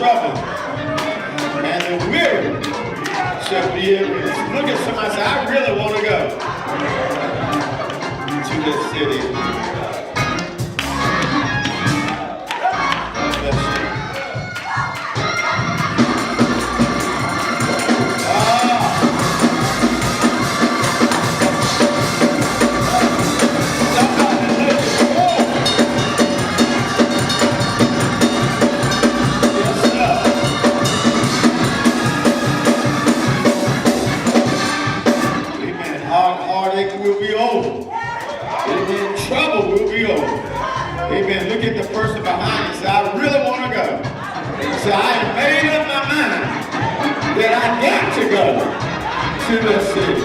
trouble. And the weary shall be at rest. Look at somebody and say, I really want to go to this city. Amen. Look at the person behind you. Say, I really want to go. Say, I have made up my mind that I got to go to the city.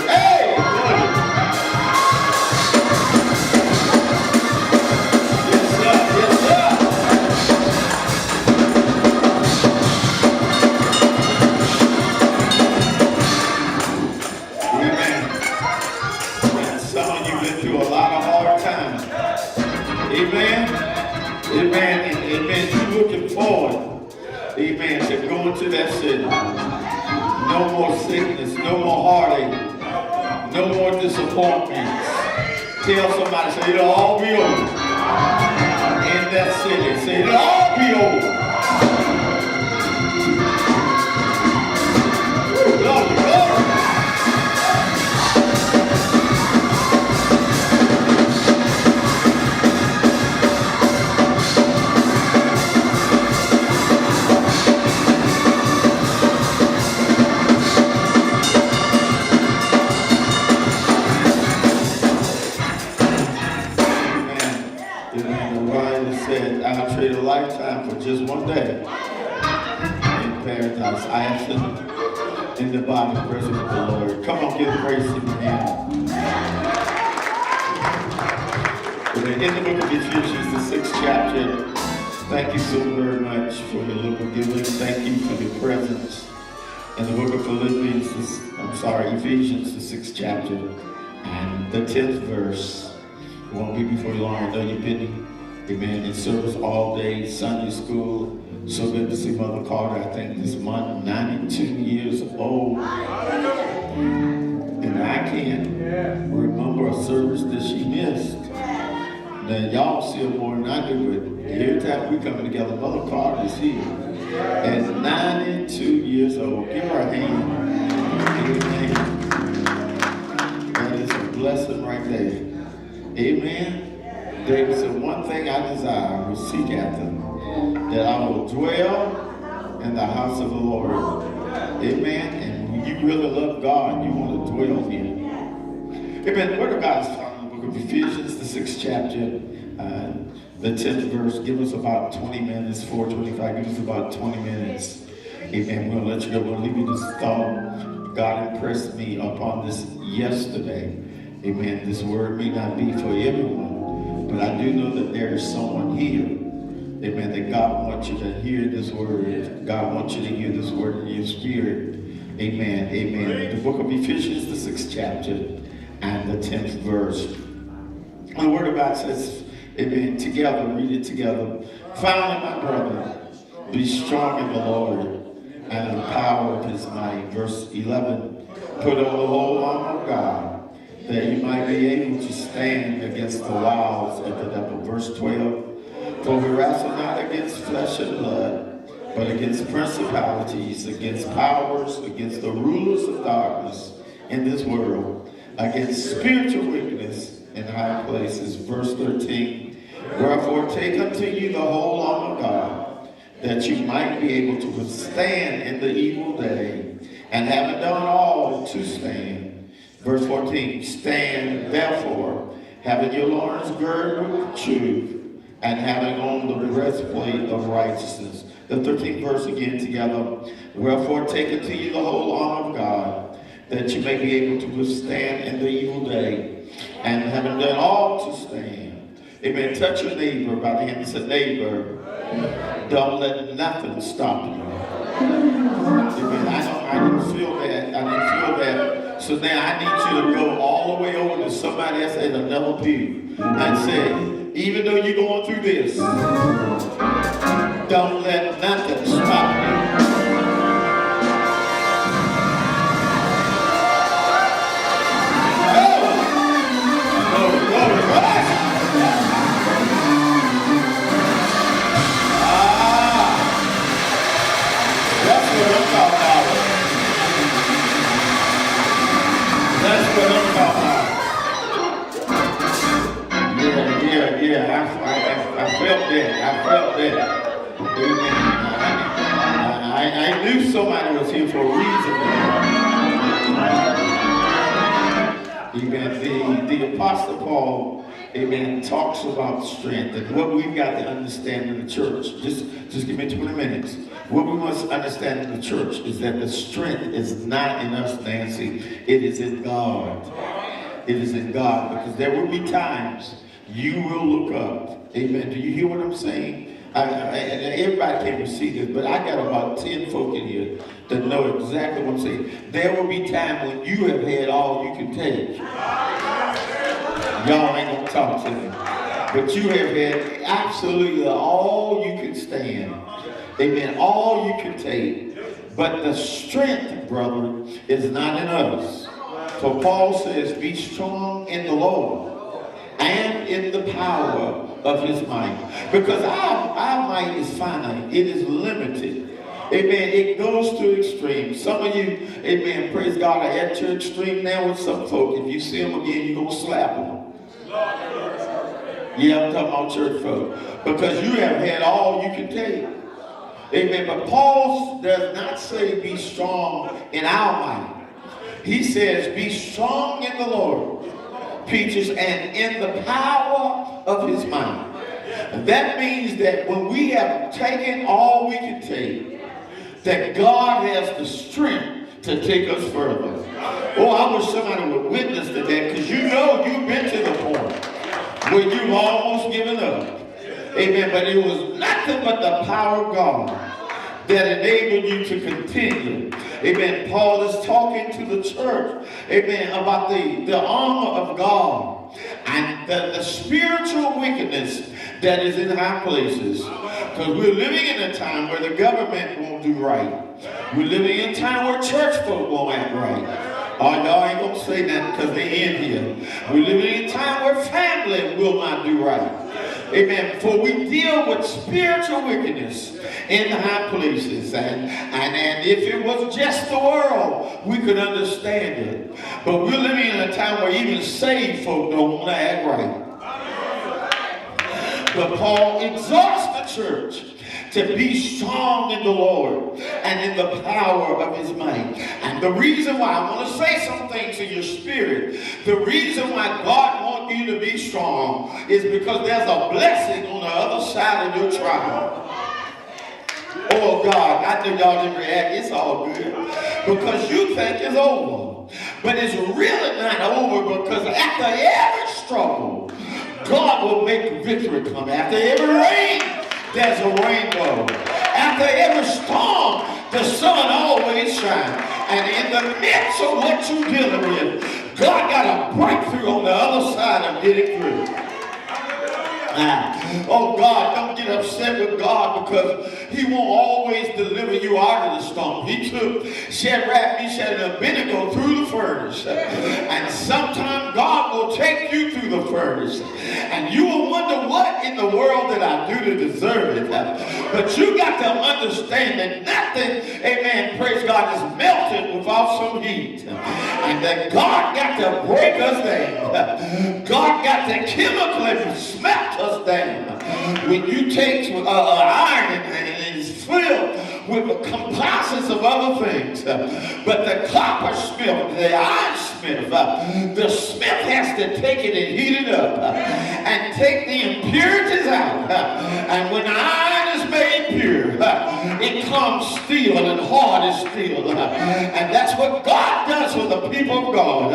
Hey, yes, sir. Yes, sir. Through a lot of hard times. Amen. Amen. Amen. You're looking forward. Amen. To going to that city. No more sickness. No more heartache. No more disappointments. Tell somebody, say it'll all be over. In that city. Say it'll all be over. Glory, glory. I'll trade a lifetime for just one day in paradise. I am in the body presence of the Lord. Come on, give praise to Him. In the book of Ephesians, the 6th chapter, thank you so very much for your little giving. Thank you for your presence. In the book of Ephesians, the 6th chapter, and the 10th verse. We won't be before you long. I know you're busy. Amen. In service all day, Sunday school. So good to see Mother Carter. I think this month, 92 years old. And I can't remember a service that she missed. Now, y'all see her more than I do, but every time we come together, Mother Carter is here. At 92 years old. Give her a hand. Amen. That is a blessing right there. Amen. David said, one thing I desire will seek after, that I will dwell in the house of the Lord. Amen. And when you really love God, you want to dwell here. Amen. The Word of God is found in the book of Ephesians, the 6th chapter, the 10th verse. Give us about 20 minutes, 4:25. Give us about 20 minutes. Amen. We're going to let you go. We're going to leave you this thought. God impressed me upon this yesterday. Amen. This word may not be for everyone. But I do know that there is someone here, amen, that God wants you to hear this word. God wants you to hear this word in your spirit. Amen, amen. The book of Ephesians, the 6th chapter, and the 10th verse. The Word of God says, amen, together, read it together. Finally, my brother, be strong in the Lord and in the power of His might. Verse 11, put on the whole armor of God, that you might be able to stand against the wiles of the devil. Verse 12, for we wrestle not against flesh and blood, but against principalities, against powers, against the rulers of darkness in this world, against spiritual wickedness in high places. Verse 13, wherefore take unto you the whole armor of God, that you might be able to withstand in the evil day, and having done all to stand. Verse 14, stand therefore, having your loins girded with truth, and having on the breastplate of righteousness. The 13th verse again together. Wherefore take unto you the whole armor of God, that you may be able to withstand in the evil day, and having done all to stand. Amen. Touch your neighbor by the hand and say, neighbor, don't let nothing stop you. Amen. I didn't feel that. So now I need you to go all the way over to somebody else in another pew and say, even though you're going through this, don't let nothing stop you. That's what I'm talking about. Yeah. I felt that. Amen. I knew somebody was here for a reason. Amen. The Apostle Paul, amen, talks about strength and what we've got to understand in the church. Just give me 20 minutes. What we must understand in the church is that the strength is not in us, Nancy. It is in God. It is in God, because there will be times you will look up. Amen. Do you hear what I'm saying? Everybody can't receive this, but I got about 10 folk in here that know exactly what I'm saying. There will be time when you have had all you can take. Y'all ain't gonna talk to me. But you have had absolutely all you can stand. Amen. All you can take. But the strength, brother, is not in us. So Paul says, be strong in the Lord and in the power of his might. Because our might is finite. It is limited. Amen. It goes to extremes. Some of you, amen, praise God, are at your extreme now with some folk. If you see them again, you're going to slap them. Yeah, I'm talking about church folk. Because you have had all you can take. Amen. But Paul does not say be strong in our might. He says be strong in the Lord, Peaches, and in the power of his might. That means that when we have taken all we can take, that God has the strength to take us further. Oh, I wish somebody would witness to that, because you know you've been to the point where you've almost given up. Amen. But it was nothing but the power of God that enabled you to continue. Amen. Paul is talking to the church, amen, about the armor of God and the spiritual wickedness that is in high places. Because we're living in a time where the government won't do right. We're living in a time where church folk won't act right. Oh, y'all ain't gonna say that because they in here. We're living in a time where family will not do right. Amen. For we deal with spiritual wickedness in the high places. And if it was just the world, we could understand it. But we're living in a time where even saved folk don't want to act right. But Paul exhorts the church to be strong in the Lord and in the power of his might. And the reason why, I want to say some things to your spirit. The reason why God wants you to be strong is because there's a blessing on the other side of your trial. Oh God, I know y'all didn't react. It's all good. Because you think it's over. But it's really not over, because after every struggle, God will make victory come. After every rain, there's a rainbow. After every storm, the sun always shines. And in the midst of what you're dealing with, God got a breakthrough on the other side of getting through. Oh God, don't get upset with God, because he won't always deliver you out of the storm. He took Shadrach, Meshach, and Abednego through the furnace. And sometimes God will take you through the furnace. And you will wonder, what in the world did I do to deserve it? But you got to understand that nothing, amen, praise God, is melted without some heat. And that God got to break us down. God got to chemically smelt us down. When you take iron and it's filled with the composite of other things, but the coppersmith, the ironsmith, the smith has to take it and heat it up and take the impurities out. And when iron is made pure, it comes steel and hard as steel. And that's what God does with the people of God.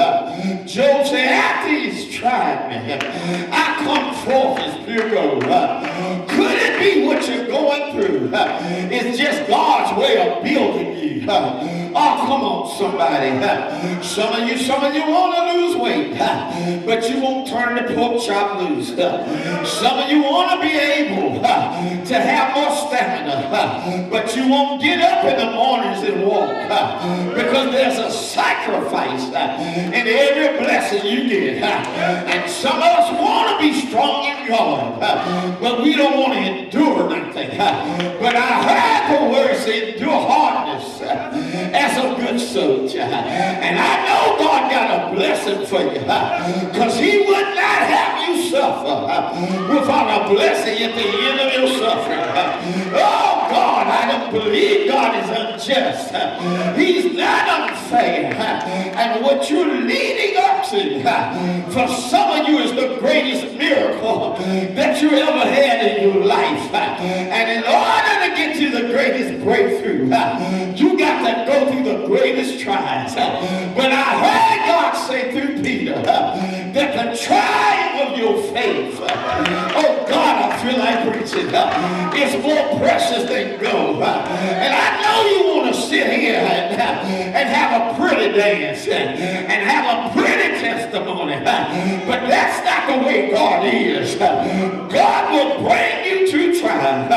Job said, after he's tried me, I come forth as pure gold. Could it be what you're going through? It's just God's way of building you. Oh, come on, somebody. Some of you want to lose weight, but you won't turn the pork chop loose. Some of you want to be able to have more stamina, but you won't get up in the mornings and walk because there's a sacrifice in every blessing you get. And some of us want to be strong in God, but we don't want to endure nothing. But I heard the word say, endure hardness as a good soldier. And I know God got a blessing for you, because he would not have you suffer without a blessing at the end of your suffering. Oh God, I don't believe God is unjust. He's not unfair. And what you're leading up to, for some of you, is the greatest miracle that you ever had in your life. And in order to get to the greatest breakthrough, you got to go through the greatest trials. But I heard God say through Peter that the trying of your faith, oh God, I feel like preaching, is more precious than gold. And I know you want to sit here and have a pretty dance and have a pretty testimony, but that's not the way God is. God will bring you to trial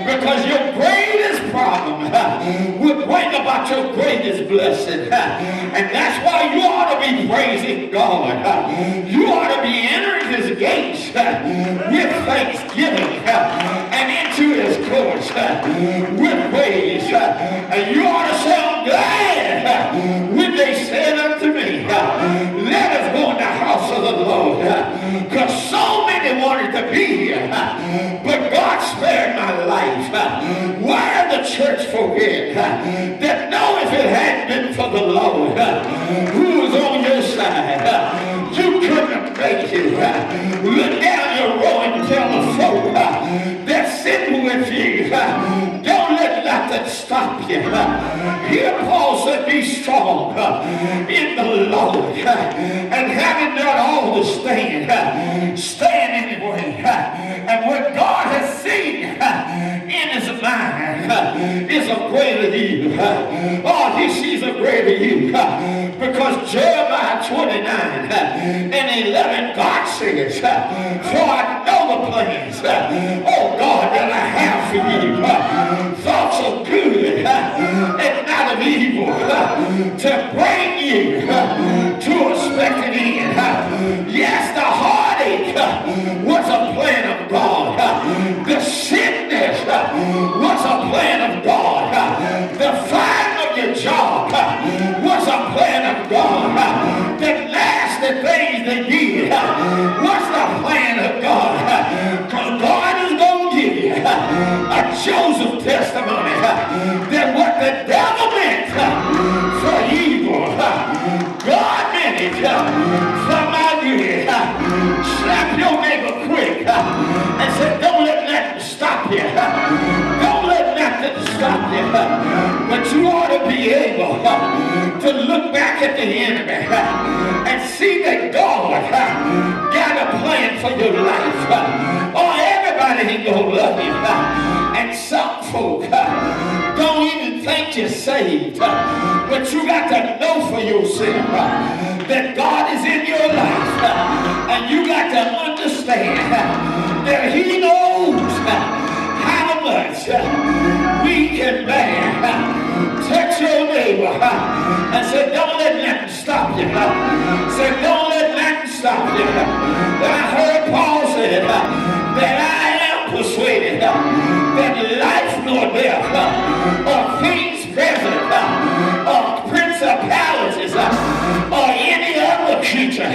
because your greatest problem will bring about your greatest blessing. And that's why you ought to be praising God. You ought to be entering his gates with thanksgiving and into his courts with praise. And you ought to say, I'm glad when they said unto me, let us go in the house of the Lord. Because so many wanted to be here, but God spared my life. Why are the church folk here that know if it hadn't been for the Lord who was on your side, you couldn't have made it. Look down your row and tell the folk that's sitting with you, don't let nothing stop you. Here Paul said, be strong in the Lord, and having done all to stand anyway. And what God has seen in his mind is a greater you. Oh, he sees a greater you, because Jeremiah 29 and 11, God says, for I know the plans, oh God, that I have for you, thoughts of good and not of evil, to bring you to a expected end. Yes, the heartache was a plan of God. The sickness was a plan of God. The firing of your job was a plan of God. The nasty things they did was the plan of God. Because God is going to give you a Joseph testimony that what the devil meant for evil, God meant it for my good. Slap your neighbor quick and say, don't let nothing stop you. Don't let nothing stop you. But you ought to be able to look back at the enemy and see that God got a plan for your life. Oh, everybody ain't gonna love you. And some folk don't even think you're saved. But you got to know for yourself that God is in your life. And you got to understand that he knows how much we can bear. Touch your neighbor and say, don't let nothing stop you. Say, don't let nothing stop you. I heard Paul say that I am persuaded that life nor death, or things present, or principalities, or any other creature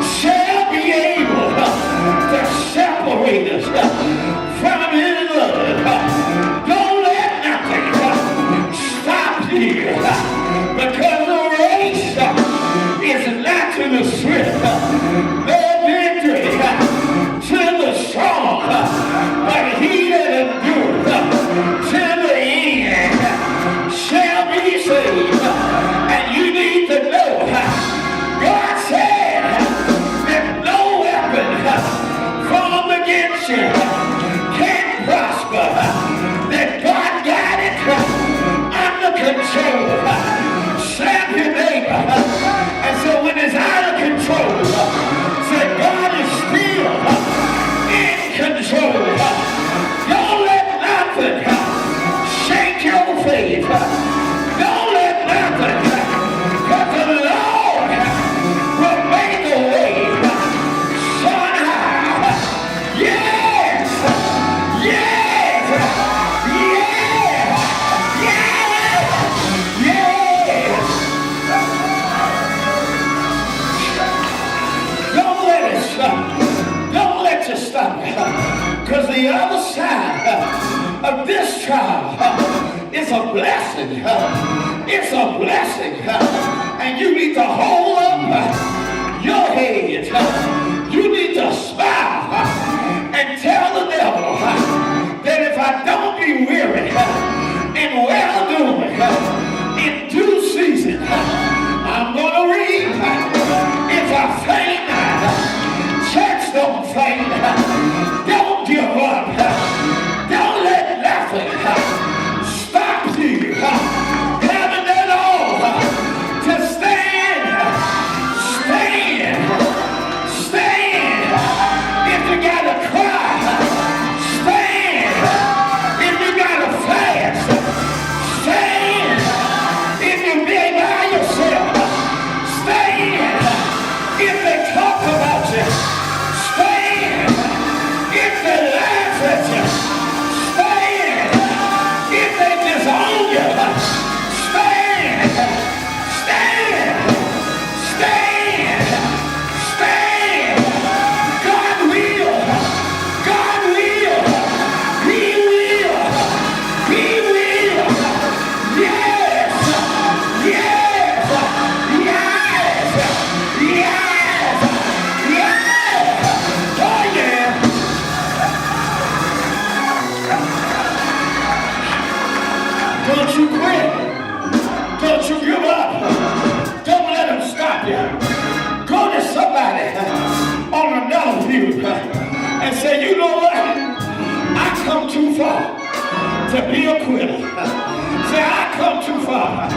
shall be able to separate us from his love. Don't let nothing stop you, because the race is not to the swift, no victory to the strong, but he that of this child is a blessing. It's a blessing. And you need to hold up your head. You need to smile and tell the devil that if I don't be weary in well doing, in due season, I'm going to reap. If I faint not, church don't faint. Don't give up. Don't let nothing stop you. Having it all to stand. Stand. Stand. If you got to cry, stand. If you got to fast, stand. If you be by yourself, stand. If they talk about you, stand. If they laugh at you, stand. If they disown you, stand. Stand. Stand. Stand. God will. God will. He will. He will. Yes. Yes. Yes. Yes. Yes. Oh yeah. Don't you quit. Don't you give up. Don't let them stop you. Go to somebody on another view and say, you know what? I come too far to be a quitter. Say, I come too far.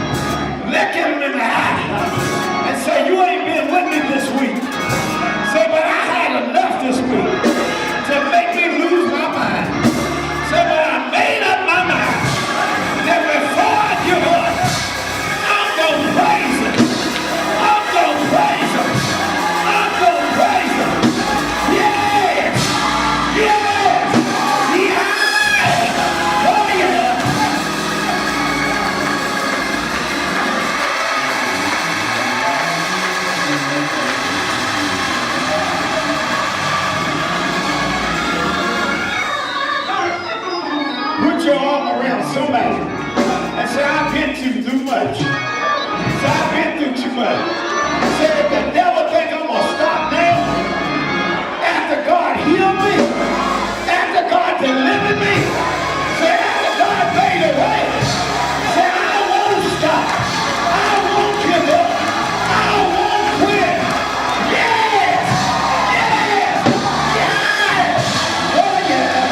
Look at him in the eye and say, you ain't been with me this week. Say, but I had enough this week to make me lose my mind. Say, but I made up my mind that before I give up, I'm going to praise him. I'm going to praise him. I'm going to praise him. Yes. Yes. Yes. Oh yeah. Put your arm around somebody and say, I've been through too much. Say, I've been through too much. Say, if the devil think I'm going to stop now, after God healed me, after God delivered me, say, after God made a way, say, I won't stop. I won't give up. I won't quit. Yes! Yes! Yes! Oh yeah!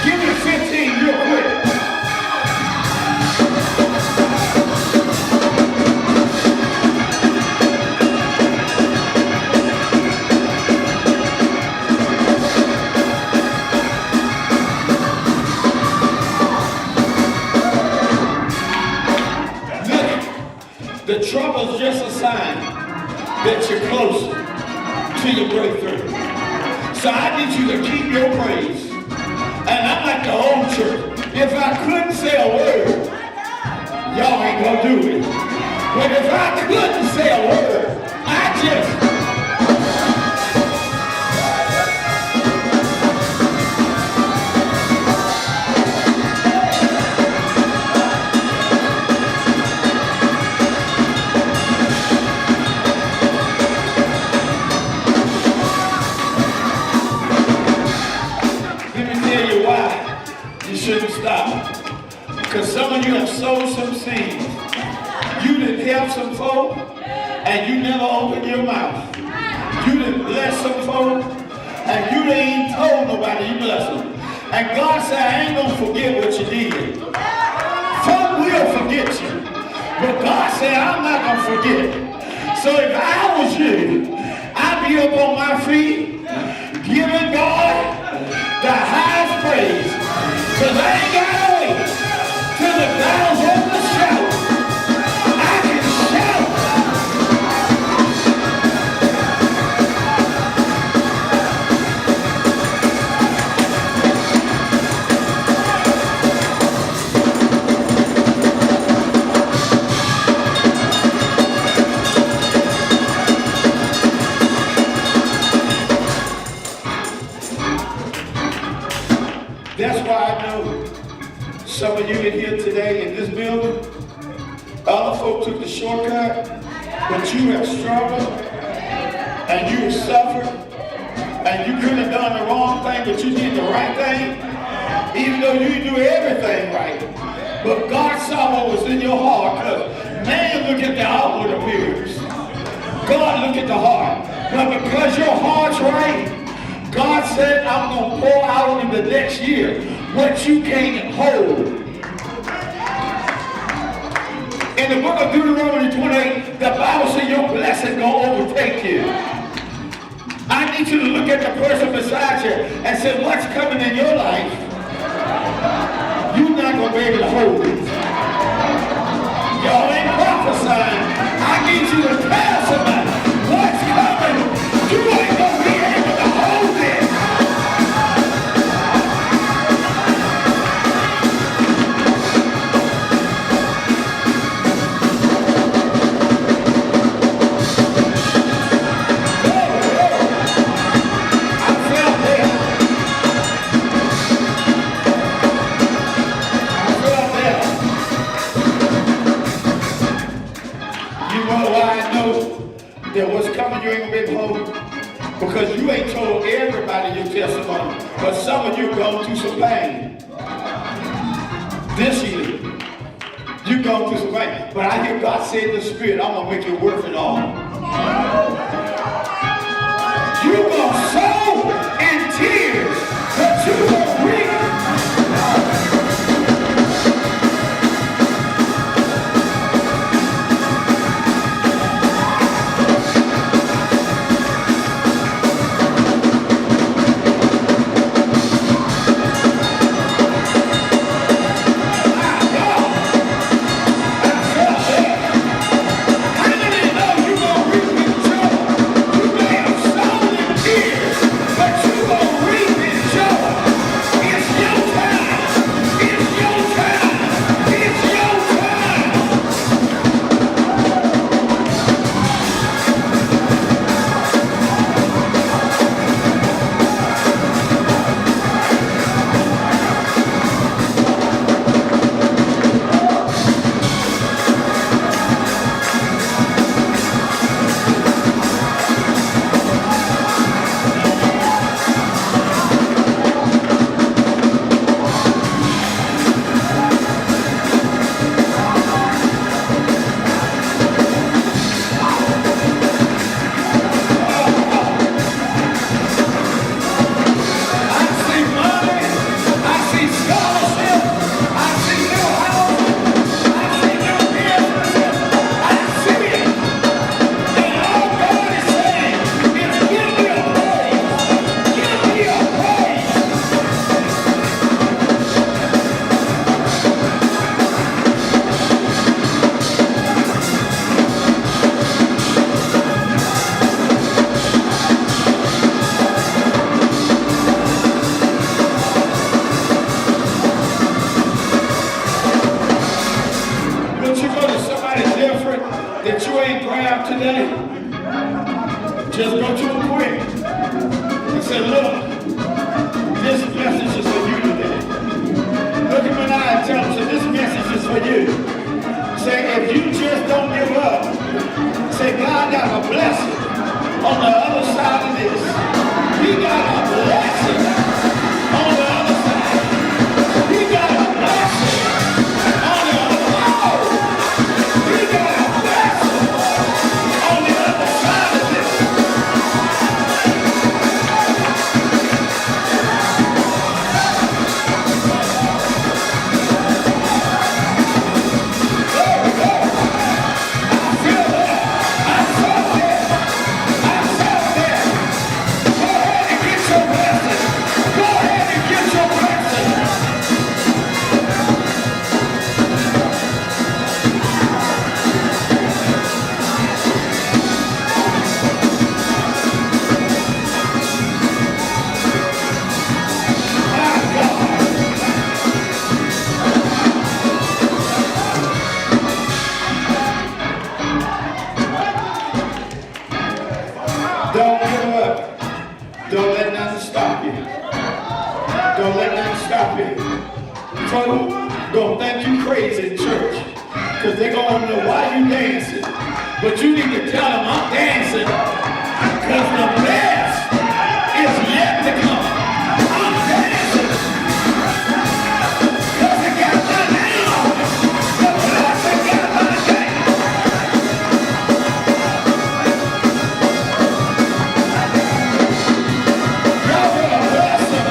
Give me 15 real quick. Look, the trouble's just a sign that you're closer to your breakthrough. So I need you to keep your praise. And I'm like the old church. If I couldn't say a word, y'all ain't gonna do it. But if I couldn't say a word, I just... Let me tell you why you shouldn't stop. Because some of you have sowed some seeds. You didn't help some folk, and you never opened your mouth. You didn't bless some folk, and you ain't told nobody you bless them. And God said, I ain't gonna forget what you did. Folk will forget you, but God said, I'm not gonna forget. So if I was you, I'd be up on my feet, giving God the highest praise, because I ain't got to wait Some of you in here today in this building, other folk took the shortcut, but you have struggled and you have suffered and you could have done the wrong thing, but you did the right thing, even though you didn't do everything right. But God saw what was in your heart, because man look at the outward appearance. God look at the heart. But because your heart's right, God said, I'm going to pour out in the next year what you can't hold. In the book of Deuteronomy 28, the Bible says your blessing going to overtake you. I need you to look at the person beside you and say, what's coming in your life? You're not going to be able to hold it. Y'all ain't prophesying. I need you to tell somebody what's coming. You ain't going to be able to hold it. That what's coming you ain't gonna be able to hold, because you ain't told everybody your testimony, but some of you gone through some pain this year. You gone through some pain, but I hear God say in the Spirit, I'm gonna make it worth it all. You gonna sow in tears, but you gonna reap. gonna think you crazy in church. Because they're gonna know why you dancing. But you need to tell them I'm dancing. Because the best is yet to come. I'm dancing. Because it got my name on it. The blessing got my name. Y'all better bless them.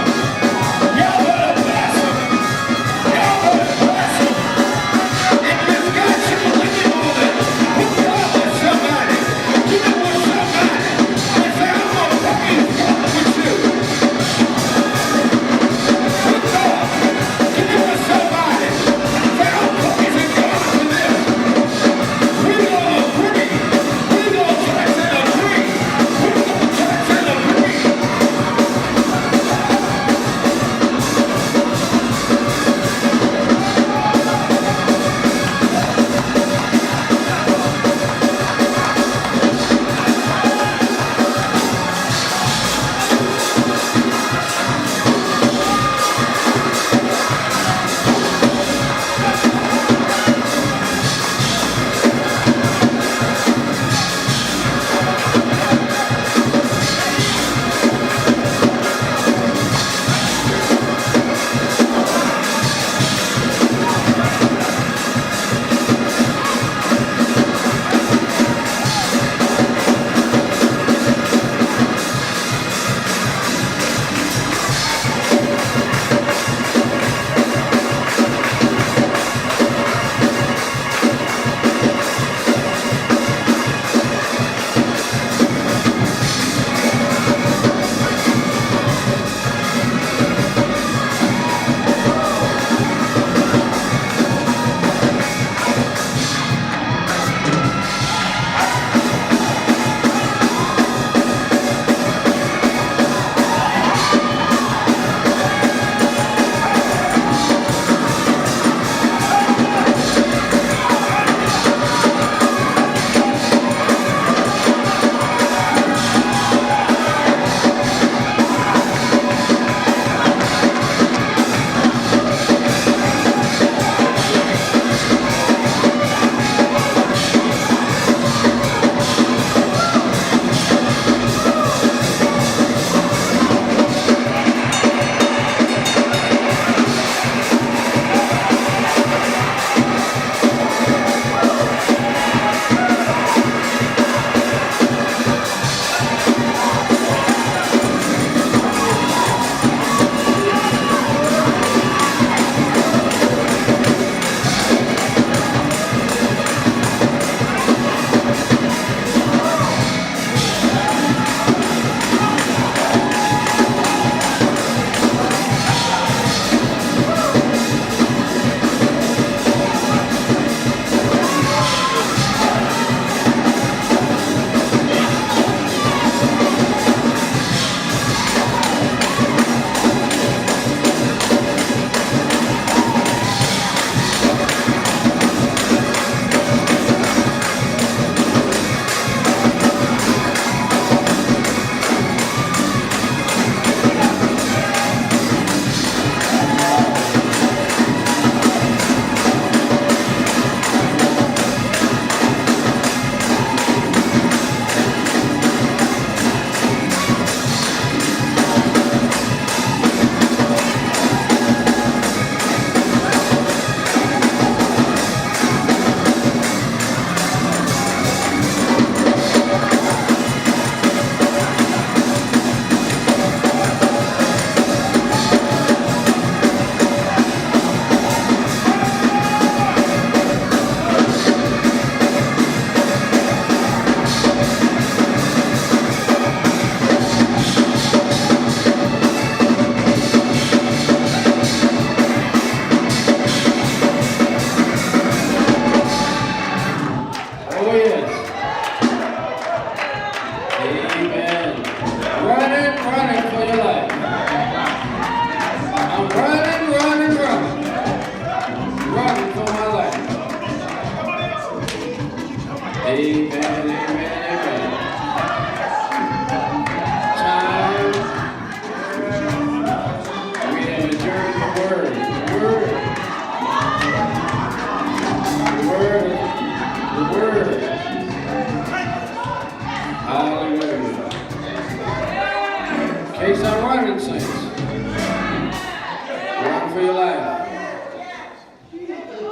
Y'all better bless them. Y'all better bless them. If it's got you believing on it, put God with somebody. Give it with somebody. And say, I'm going to praise God with you. Put God. Give it with somebody. Say, I'm praising God for this. We're going to agree. We're going to touch and agree. We're going to touch and agree.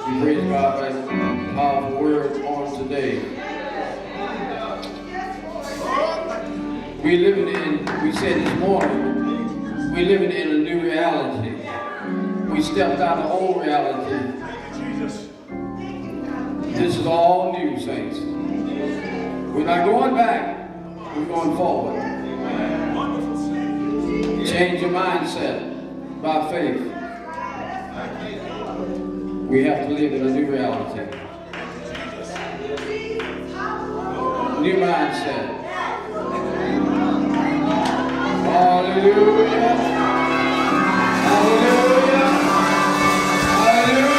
We praise God for that powerful word on today. We said this morning, we're living in a new reality. We stepped out of old reality. This is all new, saints. We're not going back, we're going forward. Change your mindset by faith. We have to live in a new reality. New mindset. Hallelujah. Hallelujah. Hallelujah.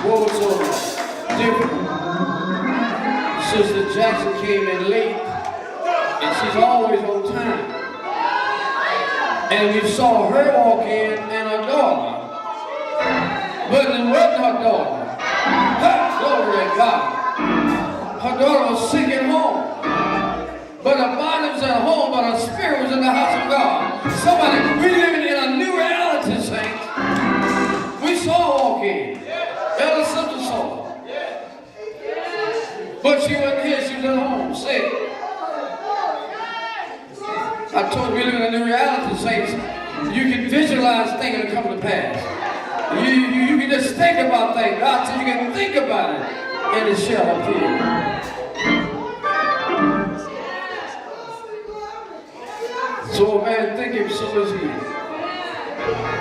What was so different? Sister Jackson came in late, and she's always on time. And we saw her walk in and her daughter. But it wasn't her daughter. Glory to God. Her daughter was sick at home. But her body was at home, but her spirit was in the house of God. Somebody, we're living in a new reality, saints. We saw her walk in. Elder sister saw her. But she wasn't here, she was at home, sick. I told you we live in a new reality, saints. You can visualize things that come to pass. You can just think about things. God said you can think about it, and it shall appear. So a man thinking, so is he.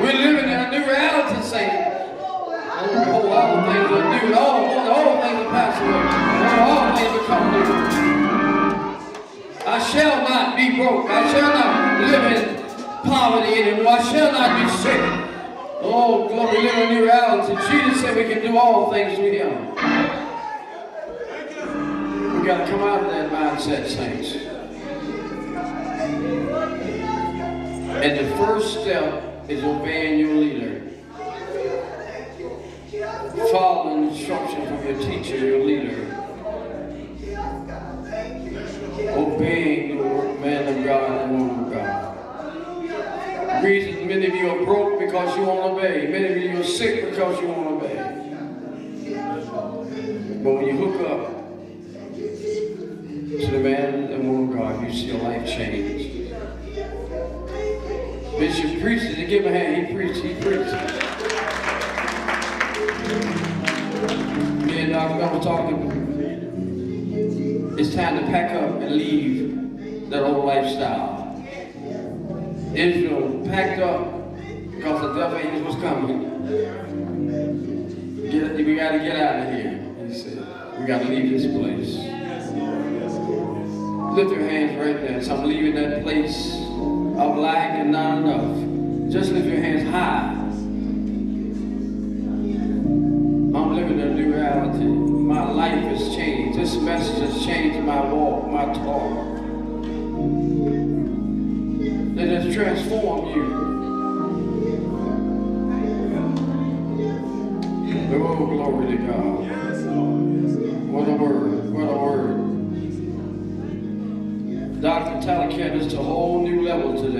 We're living in a new reality, saints. Oh, all things are new. All things are passed away. All things become new. I shall not be broke. I shall not live in poverty anymore. I shall not be sick. Oh, glory, live in a new reality. Jesus said we can do all things through Him. We got to come out of that mindset, saints. And the first step is obeying your leader. Following instructions from your teacher, your leader. Obeying the man of God and woman of God. The reason many of you are broke because you won't obey. Many of you are sick because you won't obey. But when you hook up to the man and woman of God, you see a life change. Bishop preaches, and give him a hand, he preaches. Me and Dr. Gunn were talking. It's time to pack up and leave that old lifestyle. Israel packed up because the devil angels was coming. We got to get out of here. He said, we got to leave this place. Lift your hands right there. So I'm leaving that place of lack and not enough. Just lift your hands high. I'm living in a new reality. My life has changed. This message has changed my walk, my talk. It has transformed you. Oh, glory to God. What a word. What a word. Dr. Tyler carried us to a whole new level today.